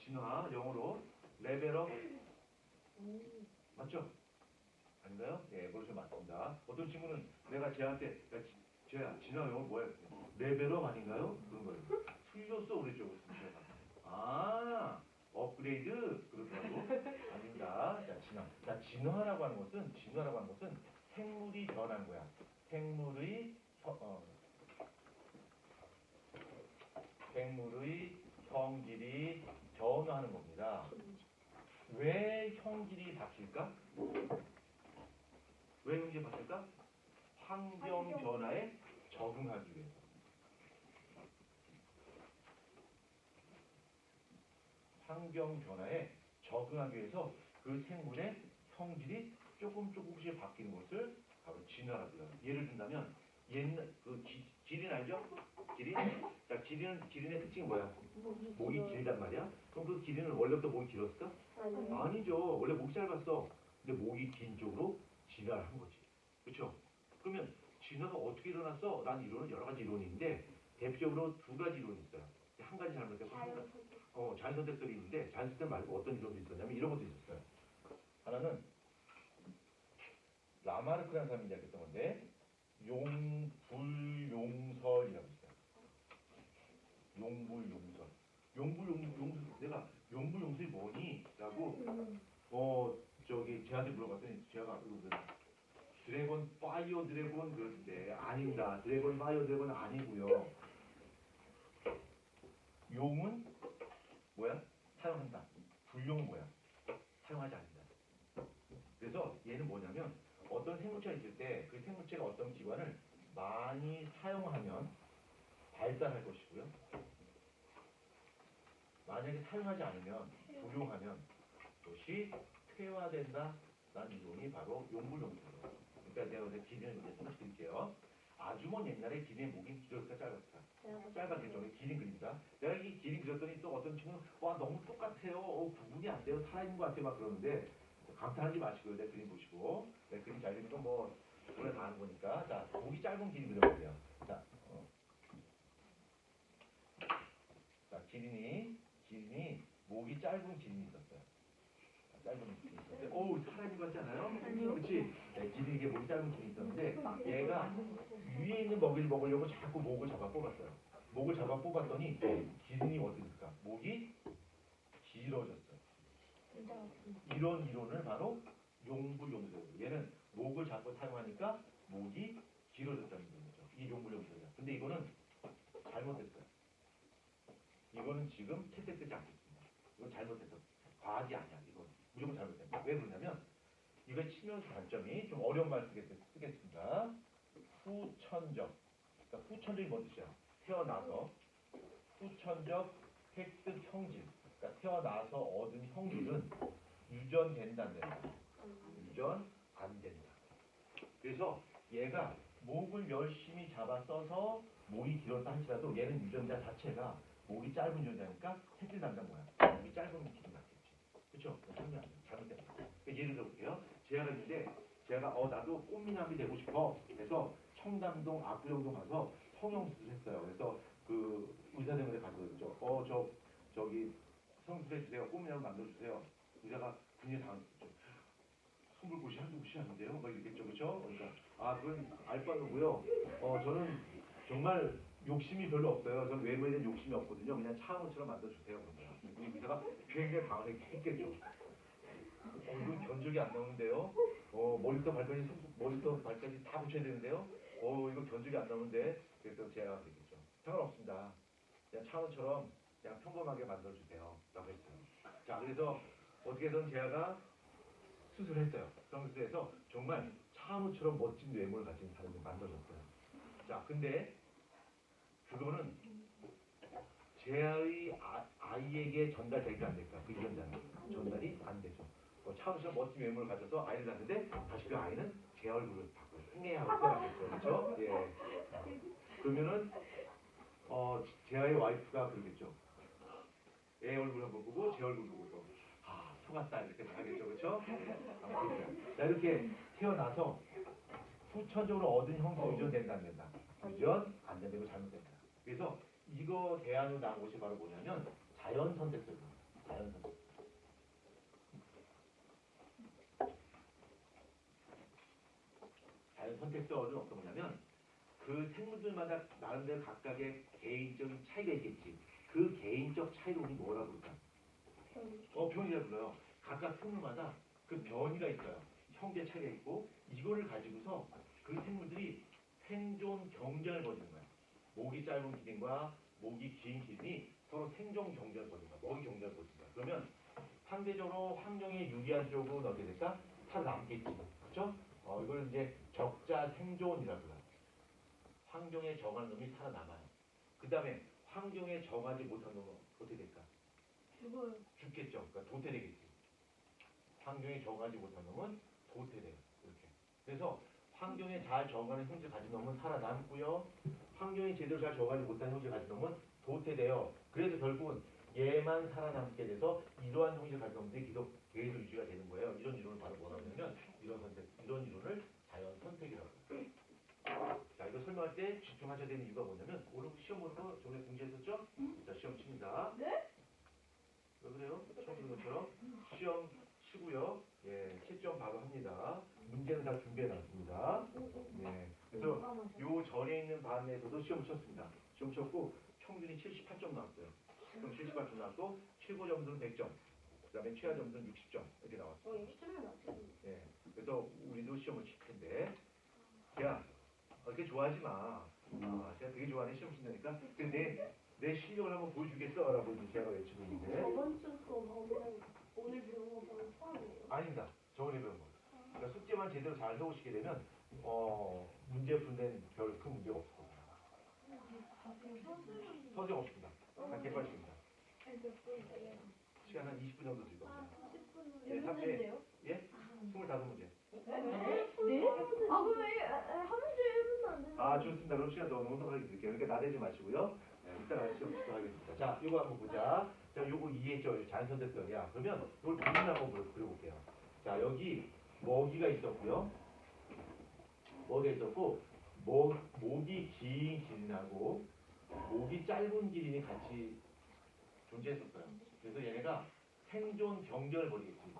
진화 영어로 레벨업 맞죠? 아닌가요? 네, 에볼루션 맞습니다. 어떤 친구는 내가 쟤한테 쟤야 진화 영어 뭐야? 레벨업 아닌가요? 그런 거예요. 틀렸어 그랬죠. 아 업그레이드 그러더라고. 아닙니다. 자, 진화라고 하는 것은 생물이 변한 거야. 생물의 형질이 변화하는 겁니다. 왜 형질이 바뀔까? 왜 형질이 바뀔까? 환경 변화에 적응하기 위해서. 환경 변화에 적응하기 위해서 그 생물의 성질이 조금씩 바뀌는 것을 바로 진화라 불러요. 예를 든다면 옛날 기린 알죠? 기린? 자, 기린의 특징이 뭐야? 목이 길단 말이야. 그럼 그 기린은 원래부터 목이 길었을까? 아니요. 아니죠. 원래 목이 짧았어. 근데 목이 긴 쪽으로 진화를 한 거지. 그렇죠? 그러면 진화가 어떻게 일어났어? 난 이론은 여러 가지 이론이 있는데 대표적으로 두 가지 이론이 있어요. 한 가지 잘못했고 자연선택설이 있는데 자연선택 말고 어떤 이론도 있었냐면 이런 것도 있었어요. 하나는 라마르크라는 사람이 이야기했던 건데 용불용설이라고 있어요. 용불용설. 내가 용불용설이 뭐니? 라고 제한테 물어봤더니 제가 드래곤 파이어 드래곤 그러는데 아닙니다. 드래곤 파이어 드래곤은 아니고요. 용은 뭐야? 사용한다. 불용은 뭐야? 사용하지 않는다. 그래서 얘는 뭐냐면 어떤 생물체가 있을 때 그 생물체가 어떤 기관을 많이 사용하면 발달할 것이고요. 만약에 사용하지 않으면 불용하면 그것이 퇴화된다. 라는 이론이 바로 용불용설이에요. 그러니까 내가 오늘 기린을 이제 소개해 드릴게요. 아주 먼 옛날에 기린의 목이 길었을까 짧았을까? 짧았겠죠. 기린 그립니다. 내가 이 기린 그렸더니 또 어떤 친구는 와 너무 똑같아요. 구분이 안 돼요. 살아있는 것 같아요. 막 그러는데 감탄하지 마시고요. 내 그림 보시고. 내 그림 잘 그리는 건뭐 원래 다 아는 거니까. 자, 목이 짧은 기린 그려볼게요. 자, 기린이 목이 짧은 기린이 있었어요. 짧은 기린이 있었는데 살아있는 것 같지 않아요? 그렇지? 네, 기린에게 목이 짧은 기린이 있었는데 얘가 위에 있는 먹이를 먹으려고 자꾸 목을 잡아 뽑았어요. 목을 잡아 뽑았더니 기린이 어떻게 됐을까? 목이 길어졌어요. 이런 이론을 바로 용불용설이에요. 얘는 목을 잡고 사용하니까 목이 길어졌다는 거죠. 이게 용불용설이야. 근데 이거는 잘못됐어요. 이거는 지금 채택되지 않겠습니다. 이건 잘못됐어. 과학이 아니야. 이건 무조건 잘못됩니다. 왜 그러냐면 이거 치명적 관점이 좀 어려운 말 쓰겠습니다. 후천적. 그러니까 후천적이 뭔 뜻이야? 태어나서 후천적 획득 형질. 그러니까 태어나서 얻은 형질은 유전된다는 거야. 유전 안 된다. 그래서 얘가 목을 열심히 잡아 써서 목이 길었다 할지라도 얘는 유전자 자체가 목이 짧은 유전자니까 새끼 남자 뭐야? 목이 짧은 기준 같겠지. 그렇죠? 잘못된 거. 예를 들어볼게요. 제가 있는데 제가 나도 꽃미남이 되고 싶어. 그래서 청담동 압구정동 가서 성형수술 했어요. 그래서 그 의사대문에 가서 그랬죠. 저기 성형수술 해주세요. 꽃미남 만들어주세요. 의사가 굉장히 당황했죠. 손볼 곳이 한두 곳이 아닌데요? 막 이랬겠죠. 그렇죠? 그러니까 그건 알 바 없고요. 저는 정말 욕심이 별로 없어요. 저는 외모에 대한 욕심이 없거든요. 그냥 차은우처럼 만들어주세요. 우리 의사가 굉장히 당황했겠죠. 이건 견적이 안 나오는데요. 머리부터 발까지 다 붙여야 되는데요. 이거 견적이 안 나오는데. 그래서 제가 그랬겠죠. 상관없습니다. 그냥 차은우처럼 그냥 평범하게 만들어주세요. 라고 했어요. 자, 그래서 어떻게든 제가 수술했어요. 성수술해서 정말 차은우처럼 멋진 외모를 가진 사람을 만들어줬어요. 자, 근데 그거는 제의 아이에게 전달될까 안 될까? 그 유전자는 전달이 안 되죠. 차은우처럼 멋진 외모를 가져서 아이를 낳는데 다시 그 아이는 제 얼굴을 받고 흥해하고 태어나겠죠. 그렇죠? 예. 그러면은 제아의 와이프가 그러겠죠. 애 얼굴을 보고 제 얼굴을 보고 속았다 이렇게 말하겠죠. 그렇죠? 자, 이렇게 태어나서 후천적으로 얻은 형성 유전된다 안 된다? 유전 안 된다고 잘못된다. 그래서 이거 대안으로 나온 것이 바로 뭐냐면 자연선택설입니다. 자연선택. 자연선택설은 어떤 거냐면 그 생물들마다 나름대로 각각의 개인적인 차이가 있겠지. 그 개인적 차이로 우리 뭐라고 그럴까? 변이라고 불러요. 각각 생물마다 그 변이가 있어요. 형제 차이가 있고 이거를 가지고서 그 생물들이 생존 경쟁을 벌이는 거야. 목이 짧은 기린과 목이 긴 기린이 서로 생존 경쟁을 벌이는 거야. 먹이 경쟁을 벌이는 거야. 그러면 상대적으로 환경에 유리한 쪽은 어떻게 될까? 살아남겠지. 그렇죠? 이걸 이제 적자 생존이라고 해요. 환경에 적한 놈이 살아남아요. 그 다음에 환경에 적하지 못한 놈은 어떻게 될까? 죽어요. 죽겠죠. 그러니까 도태되겠지. 환경에 적하지 못한 놈은 도태돼요. 이렇게. 그래서 환경에 잘 적응하는 형질 가진 놈은 살아남고요. 환경이 제대로 잘 적응하지 못하는 형질 가진 놈은 도태돼요. 그래서 결국은 얘만 살아남게 돼서 이러한 형질 가진 놈들이 계속 유지가 되는 거예요. 이런 이론을 바로 뭐라고 하냐면 이런 이론을 자연 선택이라고 해요. 자, 이거 설명할 때 집중하셔야 되는 이유가 뭐냐면 오늘 시험 보는 거 저번에 공지했었죠? 자, 시험 칩니다. 네? 왜 그래요? 처음 보는 것처럼 시험 치고요. 예, 채점 바로 합니다. 문제는 다 준비해 놨습니다. 네. 그래서 요 전에 있는 반에서도 시험을 쳤습니다. 시험 쳤고 평균이 78점 나왔어요. 그럼 78점 나왔고 최고점수는 100점. 그다음에 최하점수는 60점 이렇게 나왔어요. 예. 그래서 우리도 시험을 칠 텐데, 야, 그렇게 좋아하지 마. 제가 되게 좋아하는 시험 친다니까. 근데 내 실력을 한번 보여주겠어라고 이제 제가 외치고 있는데. 저번 주 수업하고 오늘 배운 거 바로 처음이에요. 아닙니다. 저번에 배운 거. 그러니까 숙제만 제대로 잘 해오시게 되면 문제 푸는 데는 별 큰 문제가 없을 겁니다. 서정 없습니다. 한 개발식입니다. 시간 한 20분 정도 들 겁니다. 네, 3대 예? 25문제. 네? 아 그러면 한 문제 1분도 안 되는 아 좋습니다. 그럼 시간 너무 넉넉하게 드릴게요. 그러니까 나대지 마시고요. 네, 이따가 시험 집중하겠습니다. 자, 이거 한번 보자. 자, 요거 이해했죠? 자연선택설이야. 그러면 이걸 그림을 한번 그려볼게요. 자, 여기 먹이가 있었고요. 먹이가 있었고 목이 긴 기린하고 목이 짧은 기린이 같이 존재했었어요. 그래서 얘네가 생존 경쟁을 벌이겠지.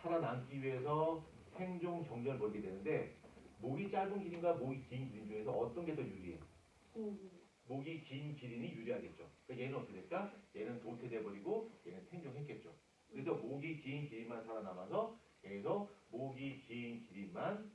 살아남기 위해서 생존 경쟁을 벌이게 되는데 목이 짧은 기린과 목이 긴 기린 중에서 어떤 게 더 유리해? 목이 긴 기린이 유리하겠죠. 그러니까 얘는 어떻게 될까? 얘는 도태돼 버리고 얘는 생존했겠죠. 그래서 목이 긴 기린만 살아남아서 여기서 목이 긴 기린만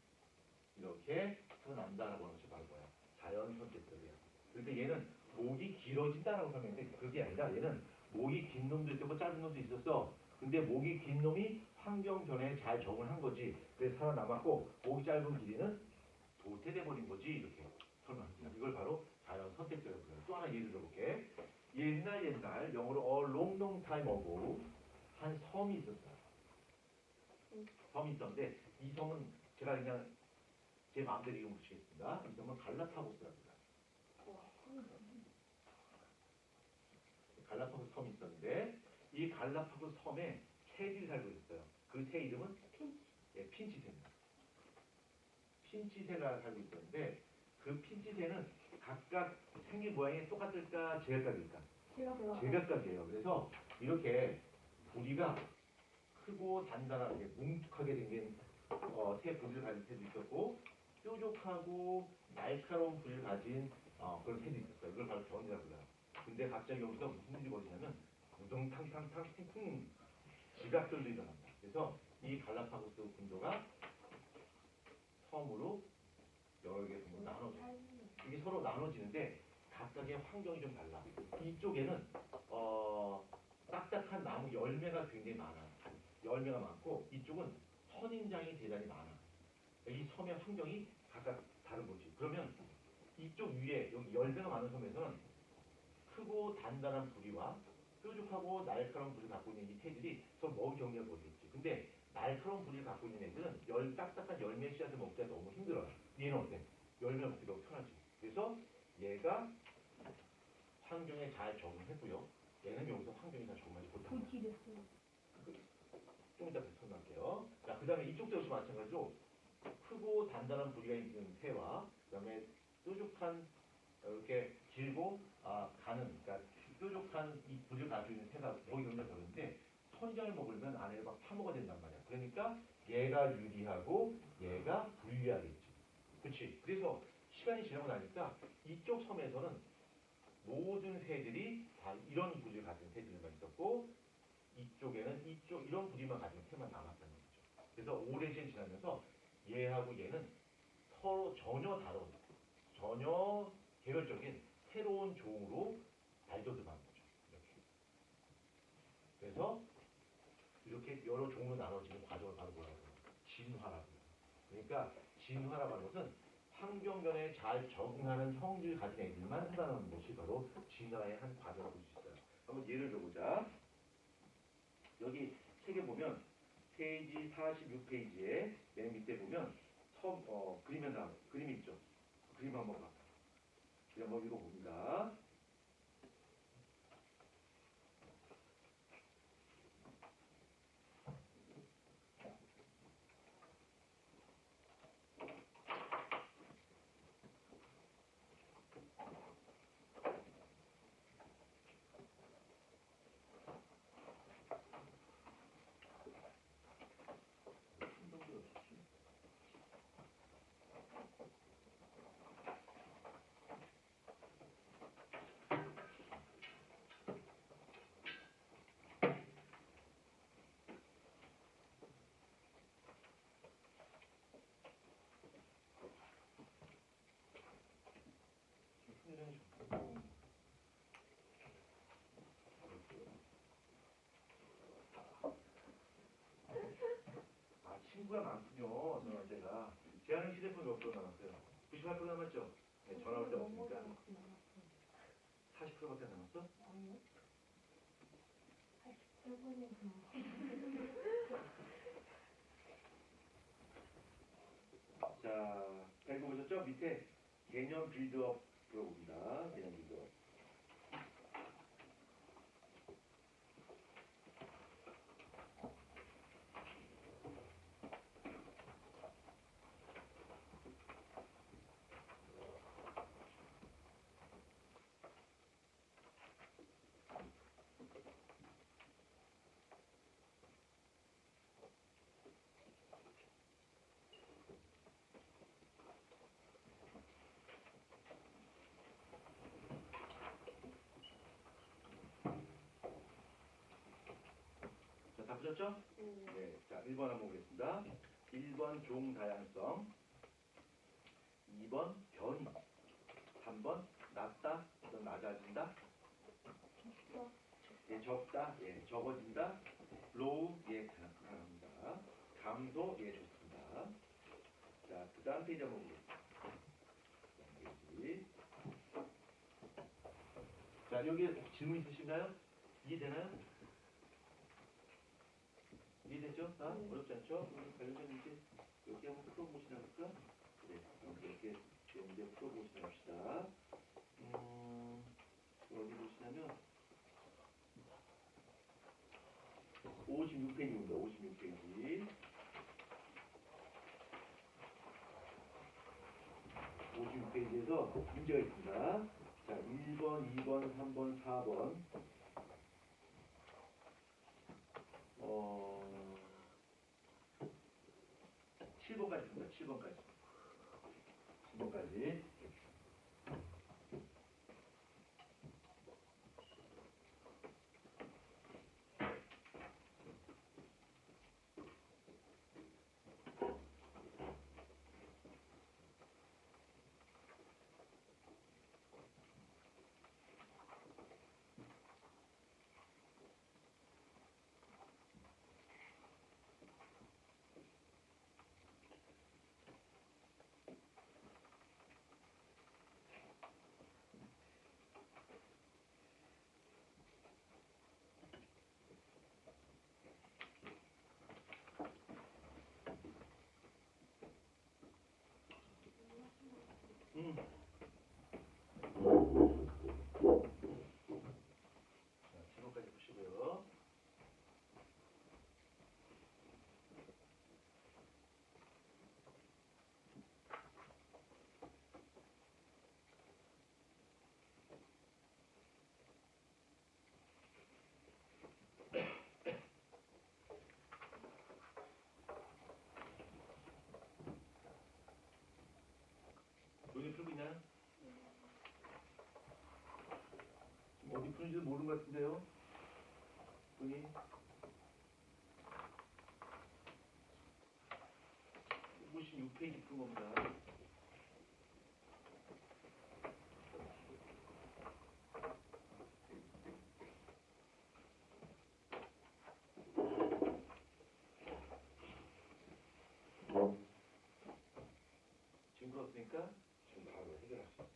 이렇게 살아남는다라고 하는 것이 바로 뭐야? 자연 선택설이야. 그러니까 얘는 목이 길어진다라고 설명했는데 그게 아니라 얘는 목이 긴 놈도 있고 짧은 놈도 있었어. 근데 목이 긴 놈이 환경 변화에 잘 적응한 거지. 그래서 살아남았고 목이 짧은 기린은 도태돼 버린 거지. 이렇게 설명합니다. 이걸 바로 자연 선택설이라고 해요. 또 하나 예를 들어볼게. 옛날 영어로 a long time ago 한 섬이 있었어요. 섬이 있었는데 이 섬은 제가 그냥 제 마음대로 이름 붙이겠습니다. 이 섬은 갈라파고스랍니다. 갈라파고스 섬이 있었는데 이 갈라파고스 섬에 새들이 살고 있어요. 그 새 이름은 핀치새입니다. 핀치새가 살고 있었는데 그 핀치새는 각각 생긴 모양이 똑같을까 제각각일까? 제각각이에요. 그래서 이렇게 부리가 크고 단단하게 뭉툭하게 생긴 새 부리를 가진 새도 있었고 뾰족하고 날카로운 부리를 가진 그런 새도 있었어요. 이걸 바로 견이라고 해요. 근데 갑자기 여기서 무슨 일이 벌어지냐면 우동탕탕탕 퉁퉁 지각들도 일어납니다. 그래서 이 갈라파고스 군도가 섬으로 여러 개 섬으로 나눠져요. 이게 서로 나눠지는데 각각의 환경이 좀 달라. 이쪽에는 딱딱한 나무 열매가 굉장히 많아. 열매가 많고 이쪽은 선인장이 대단히 많아. 이 섬의 환경이 각각 다른 거지. 그러면 이쪽 위에 여기 열매가 많은 섬에서는 크고 단단한 부리와 뾰족하고 날카로운 부리를 갖고 있는 이 새들이 서로 먹이 경쟁을 벌이겠지. 근데 날카로운 부리를 갖고 있는 애들은 딱딱한 열매 씨앗을 먹기가 너무 힘들어요. 얘는 어때? 열매 먹기 너무 편하지. 그래서 얘가 환경에 잘 적응했고요. 얘는 여기서 환경에 잘 적응하지 못합니다. 좀 이따 설명할게요. 자, 그 다음에 이쪽도 역시 마찬가지로 크고 단단한 부리가 있는 새와 그 다음에 뾰족한 이렇게 길고 그러니까 뾰족한 이 부리를 가지고 있는 새가 먹이 경쟁을 벌이는데 선장을 먹으면 안에 막 파먹어야 된단 말이야. 그러니까 얘가 유리하고 얘가 불리하겠지. 그렇지? 그래서 시간이 지나고 나니까 이쪽 섬에서는 모든 새들이 다 이런 부리를 가진 새들만 있었고 이쪽에는 이런 부리만 가진 새만 남았다는 거죠. 그래서 오랜 시간이 지나면서 얘하고 얘는 서로 전혀 다른 전혀 개별적인 새로운 종으로 발돋움한 거죠. 이렇게. 그래서 이렇게 여러 종으로 나눠지는 과정을 바로 뭐라고 해요? 진화라고 해요. 그러니까 진화라고 하는 것은 환경 변화에 잘 적응하는 형질을 가진 애들만 살아남는 것이 바로 진화의 한 과정을 볼 수 있어요. 한번 예를 들어보자. 여기 책에 보면 페이지 46페이지에 맨 밑에 보면 그림이 있죠. 그림 한번 봐. 그림 한번 읽어봅니다. 아, 친구가 많군요. 전화제가. 제한은 휴대폰 몇 프로 남았어요? 98% 남았죠? 네, 전화 올 때 없으니까. 40%밖에 안 남았어? 자, 잘 읽어보셨죠? 밑에 개념 빌드업 들어봅니다. 개념 빌드업. 자, 다 보셨죠? 네. 자, 1번 한번 보겠습니다. 1번 종다양성, 2번 변이, 3번 낮다, 또는 낮아진다, 예, 적다, 예, 적어진다, low, 예, 강합니다. 감소, 예, 좋습니다. 자, 그 다음 페이지 한번 보겠습니다. 다음 페이지. 자, 여기 혹시 질문 있으신가요? 이해되나요? 이해됐죠? 다? 어렵지 않죠? 관련된 문제 여기 한번 풀어보시나 할까? 네, 이렇게 문제 풀어보시나 합시다. 어디 보시냐면 56페이지입니다. 56페이지. 56페이지에서 문제가 있습니다. 자, 1번, 2번, 3번, 4번. 7번까지 줍니다. 7번까지. 7번까지. 자, 7번까지 보시고요. 논의 풀고 있나요? 어디 푸는지도 모르는 것 같은데요? 논의 56페이지 푼 겁니다. 지금 풀었으니까 지금 바로 해결할 수 있어요.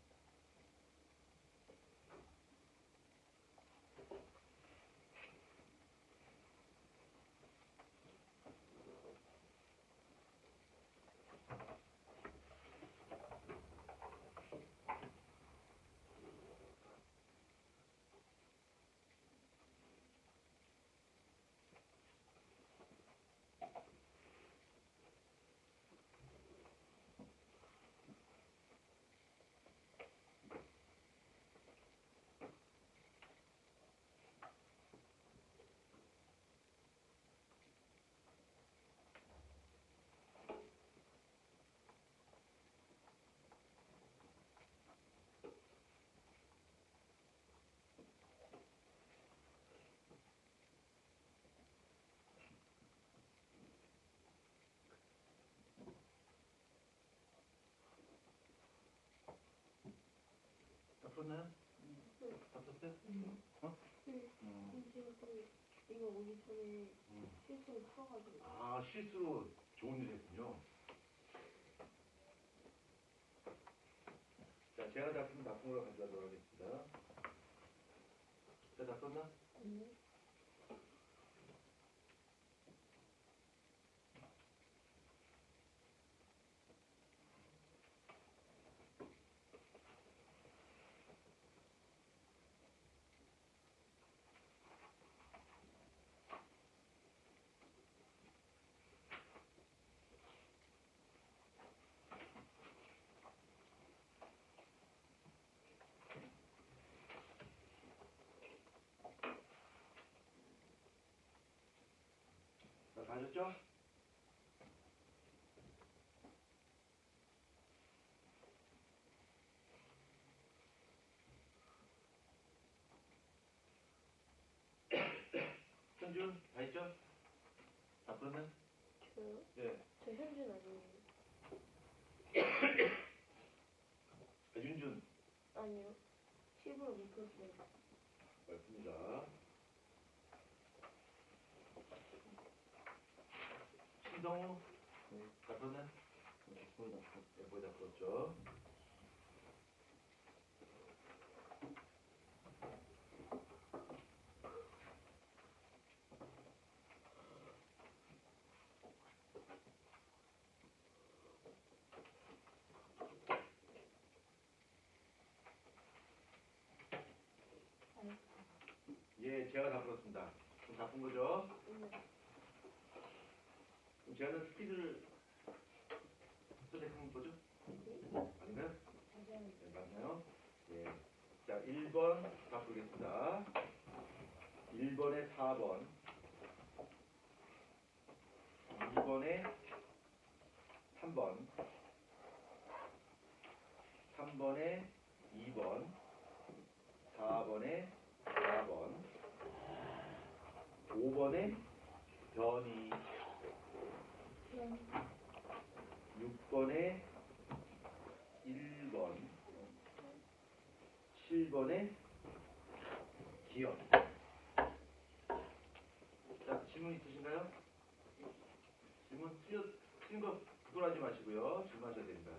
풀었나요? 다 풀었어요? 어? 이거 오기 전에 실수로 풀어가지고. 아, 실수로 좋은 일 했군요. 자, 제가 작품 나쁜 걸 가져가도록 하겠습니다. 자, 다 썼나? 자, 다 하셨죠? 현준, 다 했죠? 다 풀었나요? 저요? 예. 저 현준 아니에요. 아, 윤준, 아니요. 10으로 못 풀었어요. 맞습니다. 신성우, 다 풀었나요? 예, 거의 다 풀었죠. 예, 제가 다 풀었습니다. 그럼 다 푼 거죠? 네. 그럼 제가는 스피드를 선택한 거죠? 아닌가요? 네, 맞나요? 예. 자, 1번 다 풀겠습니다. 1번에 4번, 2번에 3번, 3번에 2번, 4번에 4번, 5번에 변이, 6번에 1번, 7번에 기억. 자, 질문 있으신가요? 질문 틀린 거 부끄러워하지 마시고요. 질문하셔야 됩니다.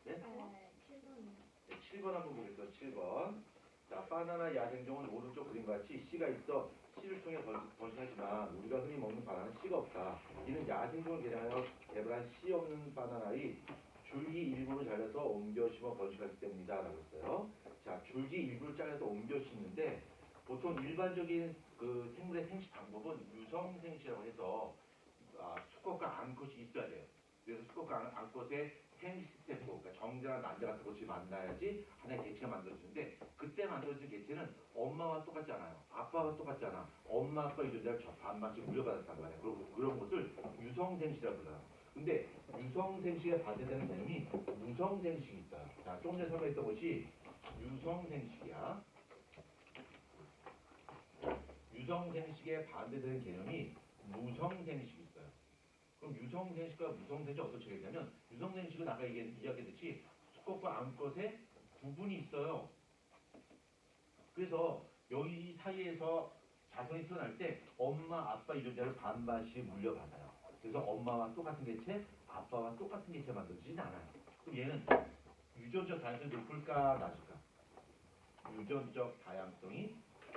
네? 네, 7번 한번 보겠습니다. 7번. 자, 바나나 야생종은 오른쪽 그림과 같이 씨가 있어 씨를 통해 번식하지만 우리가 흔히 먹는 바나나는 씨가 없다. 이는 야생종을 개량하여 개발한 씨 없는 바나나의 줄기 일부를 잘라서 옮겨 심어 번식하기 때문이다 라고 했어요. 자, 줄기 일부를 잘라서 옮겨 심는데 보통 일반적인 그 생물의 생식 방법은 유성 생식이라고 해서 수컷과 암컷이 있어야 돼요. 그래서 수컷과 암컷의 생식세포, 그러니까 정자나 난자 같은 것이 만나야지 하나의 개체가 만들어지는데 그때 만들어진 개체는 엄마와 똑같지 않아요. 아빠와 똑같지 않아. 엄마, 아빠 유전자를 반반씩 물려받았단 말이에요. 그리고 그런 것을 유성생식이라고 불러요. 근데 유성생식에 반대되는 개념이 무성생식이 있어요. 자, 조금 전에 설명했던 것이 유성생식이야. 유성생식에 반대되는 개념이 무성생식이 있어요. 그럼 유성생식과 무성생식이 어떻게 되냐면 유성생식은 아까 이야기했듯이 수컷과 암컷의 구분이 있어요. 그래서 여기 사이에서 자손이 태어날 때 엄마, 아빠 유전자를 반반씩 물려받아요. 그래서 엄마와 똑같은 개체, 아빠와 똑같은 개체 만들어지진 않아요. 그럼 얘는 유전적 다양성이 높을까, 낮을까? 유전적 다양성이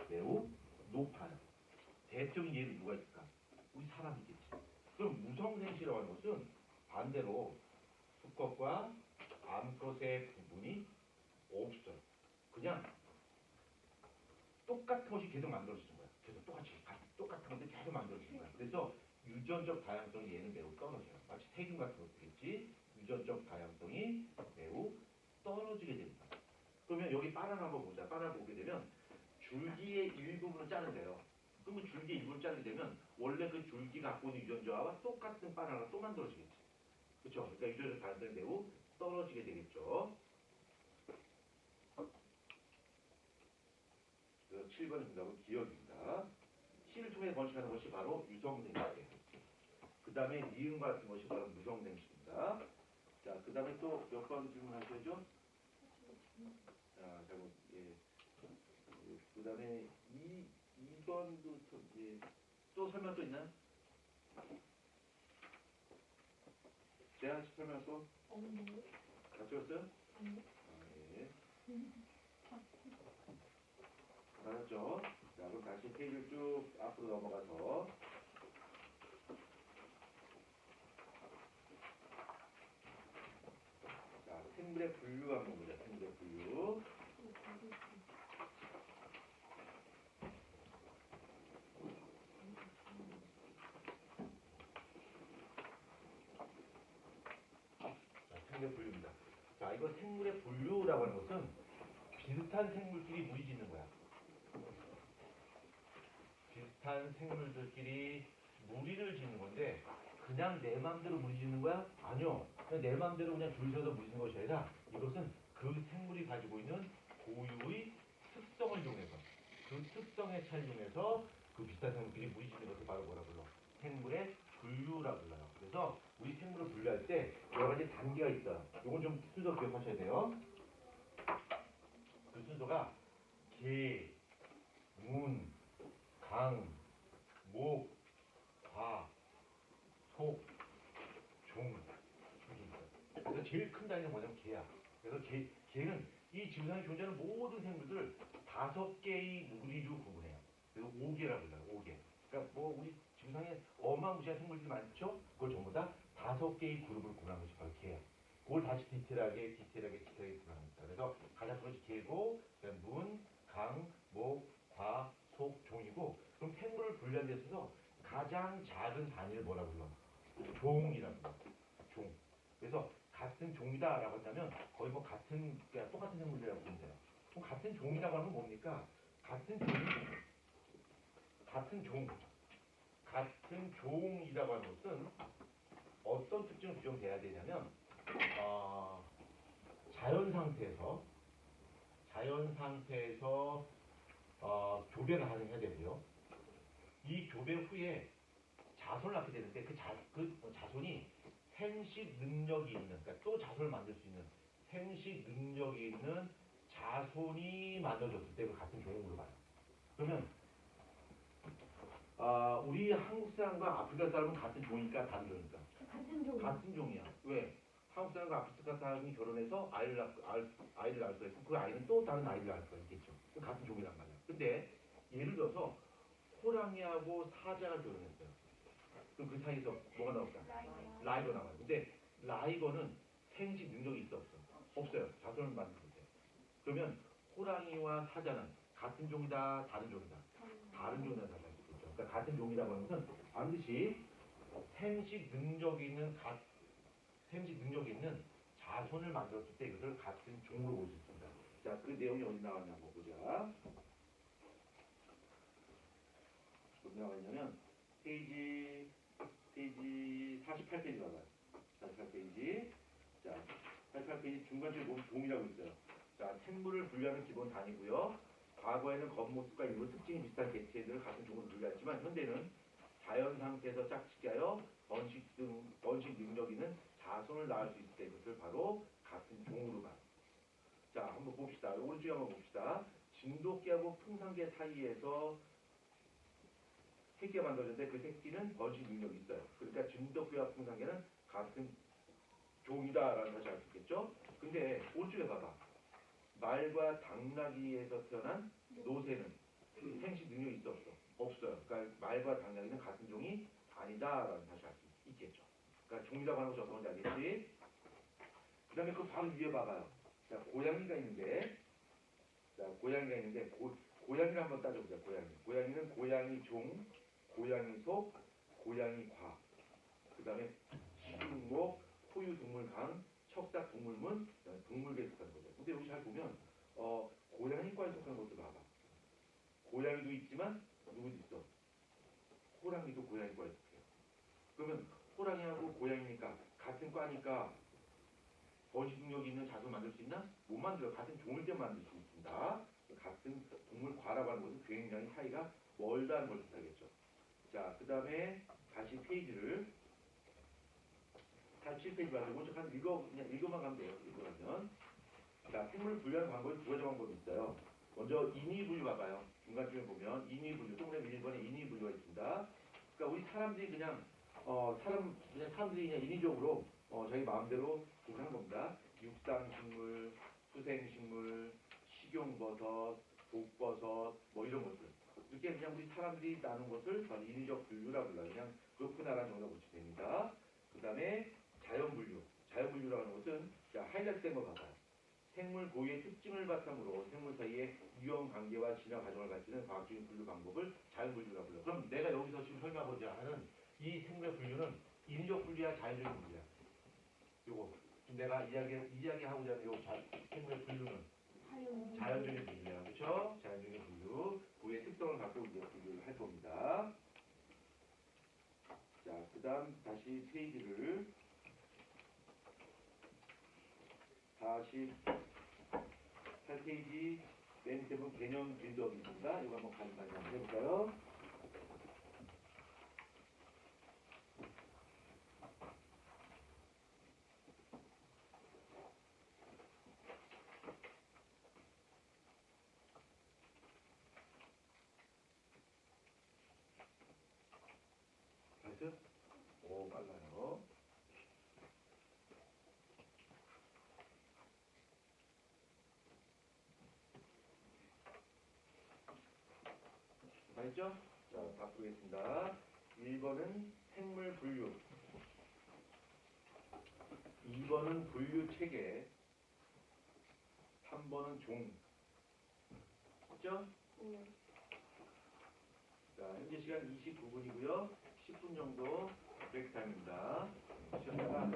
매우 높아요. 대표적인 예는 누가 있을까? 우리 사람이겠지. 그럼 무성생식이라고 하는 것은 반대로 수컷과 암컷의 구분이 없어요. 그냥 똑같은 것이 계속 만들어지는 거야. 계속 똑같은 건데 계속 만들어지는 거야. 그래서 유전적 다양성이 얘는 매우 떨어져요. 마치 세균 같은 것들이겠지. 유전적 다양성이 매우 떨어지게 됩니다. 그러면 여기 바나나 한번 보자. 바나나 보게 되면 줄기의 일부분을 자른대요. 그러면 줄기 일부를 자르게 되면 원래 그 줄기가 갖고 있는 유전자와 똑같은 바나나가 또 만들어지겠지. 그렇죠? 그러니까 유전적 다양성이 매우 떨어지게 되겠죠. 그래서 7번의 정답은 기억입니다. 씨를 통해 번식하는 것이 바로 유성생식이에요. 그 다음에 니은과 같은 것이 바로 무성생식입니다. 자, 그 다음에 또 몇 번 질문하셔야죠? 자, 잘못, 예. 그 다음에 2번도 예. 또 설명 또 있나요? 제가 설명 또? 없는데? 다 찍었어요? 아니요. 예. 맞았죠? 자, 그럼 다시 페이지를 쭉 앞으로 넘어가서 자, 생물의 분류 한번 보자. 생물의 분류. 자, 생물의 분류입니다. 자, 이거 생물의 분류라고 하는 것은 비슷한 생물끼리 무리 짓는 거야. 비슷한 생물들끼리 무리를 짓는 건데 그냥 내 마음대로 무리 짓는 거야? 아니요. 그냥 내 마음대로 그냥 줄 서서 무리 짓는 것이 아니라 이것은 그 생물이 가지고 있는 고유의 특성을 이용해서 그 특성에 찰중해서 그 비슷한 생물끼리 무리 짓는 것을 바로 뭐라 불러? 생물의 분류라 불러요. 그래서 우리 생물을 분류할 때 여러 가지 단계가 있어요. 이건 좀 순서 기억하셔야 돼요. 그 순서가 개, 문, 강, 목, 과, 속, 종 이렇게 있어요. 그래서 제일 큰 단위가 뭐냐면 개야. 그래서 개는 이 지구상에 존재하는 모든 생물들을 5개의 무리로 구분해요. 그래서 5개라고 불러요. 5개. 그러니까 뭐 우리 지구상에 어마무시한 생물들이 많죠? 그걸 전부 다 5개의 그룹을 구분한 것이 바로 개야. 그걸 다시 디테일하게 구분합니다. 그래서 가장 첫 번째 개고, 그다음 문, 강, 목, 과, 속, 종이고, 그럼 생물을 분류한 데 있어서 가장 작은 단위를 뭐라 불러? 종이라고 불러. 종. 그래서 같은 종이다라고 한다면 거의 뭐 같은 그러니까 똑같은 생물이라고 보면 돼요. 그럼 같은 종이라고 하면 뭡니까? 같은 종이라고 하는 것은 어떤 특징을 규정돼야 되냐면 자연 상태에서 교배를 해야 되고요. 이 교배 후에 자손을 낳게 되는데 그 자손이 생식 능력이 있는, 그러니까 또 자손을 만들 수 있는 생식 능력이 있는 자손이 만들어졌을 때 그 같은 종으로 봐요. 그러면 우리 한국 사람과 아프리카 사람은 같은 종이니까 다른 종이니까? 같은 종. 같은 종이야. 왜? 한국 사람과 아프리카 사람이 결혼해서 아이를 낳을 수가 있고 그 아이는 또 다른 아이를 낳을 수가 있겠죠. 같은 종이란 말이야. 근데 예를 들어서 호랑이하고 사자가 결혼했어요. 그럼 그 사이에서 뭐가 나올까? 라이거 나와요. 근데 라이거는 생식 능력이 있어 없어? 없어요. 자손을 만들 때. 그러면 호랑이와 사자는 같은 종이다, 다른 종이다? 다른 종이다, 다른 종이다. 그러니까 같은 종이라고 하는 것은 반드시 생식 능력이 있는 자손을 만들었을 때 이것을 같은 종으로 볼 수 있습니다. 자, 그 내용이 어디 나왔냐고 보자. 어디 나왔냐면 페이지 48페이지 봐봐요. 48페이지. 자, 48페이지 중간쯤에 보면 종이라고 있어요. 자, 생물을 분류하는 기본 단위고요. 과거에는 겉모습과 일부 특징이 비슷한 개체들을 같은 종으로 분류했지만 현대는 자연 상태에서 짝짓기 하여 번식 능력 있는 자손을 낳을 수 있을 때 이것을 바로 같은 종으로 봐요. 자, 한번 봅시다. 오른쪽에 한번 봅시다. 진돗개하고 풍산개 사이에서 새끼가 만들어졌는데 그 새끼는 번식 능력이 있어요. 그러니까 진돗개와 풍산개는 같은 종이다라는 것을 알 수 있겠죠? 근데 오른쪽에 봐봐. 말과 당나귀에서 태어난 노새는 생식 능력이 있어 없어? 없어요. 그러니까 말과 당나귀는 같은 종이 아니다라는 사실을 알 수 있겠죠. 그러니까 종이라고 하는 것이 어떤 건지 알겠지? 그 다음에 그 바로 위에 봐봐요. 자, 고양이가 있는데 고양이를 한번 따져보자. 고양이는 고양이 종, 고양이 속, 고양이 과, 그 다음에 식육목, 포유동물강, 척삭동물문, 동물계에 속하는 거죠. 근데 여기 잘 보면 고양이과에 속하는 것도 봐봐. 고양이도 있지만 누구도 있어? 호랑이도 고양이과에 속해요. 그러면 호랑이하고 고양이니까 같은 과니까 번식 능력이 있는 자손을 만들 수 있나? 못 만들어요. 같은 종일 때 만들 수 있습니다. 같은 동물과라고 하는 것은 굉장히 사이가 멀다는 걸 뜻하겠죠. 자, 그 다음에 다시 페이지를 47페이지 봐서 먼저 그냥 읽어만 가면 돼요. 읽어가면 자, 생물 분류하는 방법이 두 가지 방법이 있어요. 먼저 인위 분류 봐봐요. 중간쯤에 보면 인위 분류, 동그라미 1번에 인위 분류가 있습니다. 그러니까 우리 사람들이 그냥 사람들이 그냥 인위적으로 자기 마음대로 구분한 겁니다. 육상 식물, 수생 식물, 식용버섯, 독버섯 뭐 이런 것들. 이렇게 그냥 우리 사람들이 나눈 것을 바로 인위적 분류라고 불러요. 그냥 그렇구나라는 정도 보시면 됩니다. 그 다음에 자연 분류. 자연 분류라고 하는 것은 자, 하이라이트 된 거 봐봐요. 생물 고유의 특징을 바탕으로 생물 사이의 유형 관계와 진화 과정을 가르치는 과학적인 분류 방법을 자연 분류라고 불러요. 그럼 내가 여기서 지금 설명하고자 하는 이 생물의 분류는 인위적 분류야, 자연적인 분류야. 요거 지금 내가 이야기하고자 하는 요 생물의 분류는 자연적인 분류야, 그렇죠? 자연적인 분류, 고유의 특성을 갖고 이제 분류를 할 겁니다. 자, 그다음 다시 페이지를 48페이지 맨 대부분 개념 빌드업입니다. 이거 한번 간단히 한번 해볼까요? 나이스? 오, 빨라요. 다 했죠? 자, 바꾸겠습니다. 1번은 생물 분류, 2번은 분류 체계, 3번은 종. 했죠? 자, 현재 시간 29분이고요. 10분 정도 브레이크 타임입니다. 쉬었다가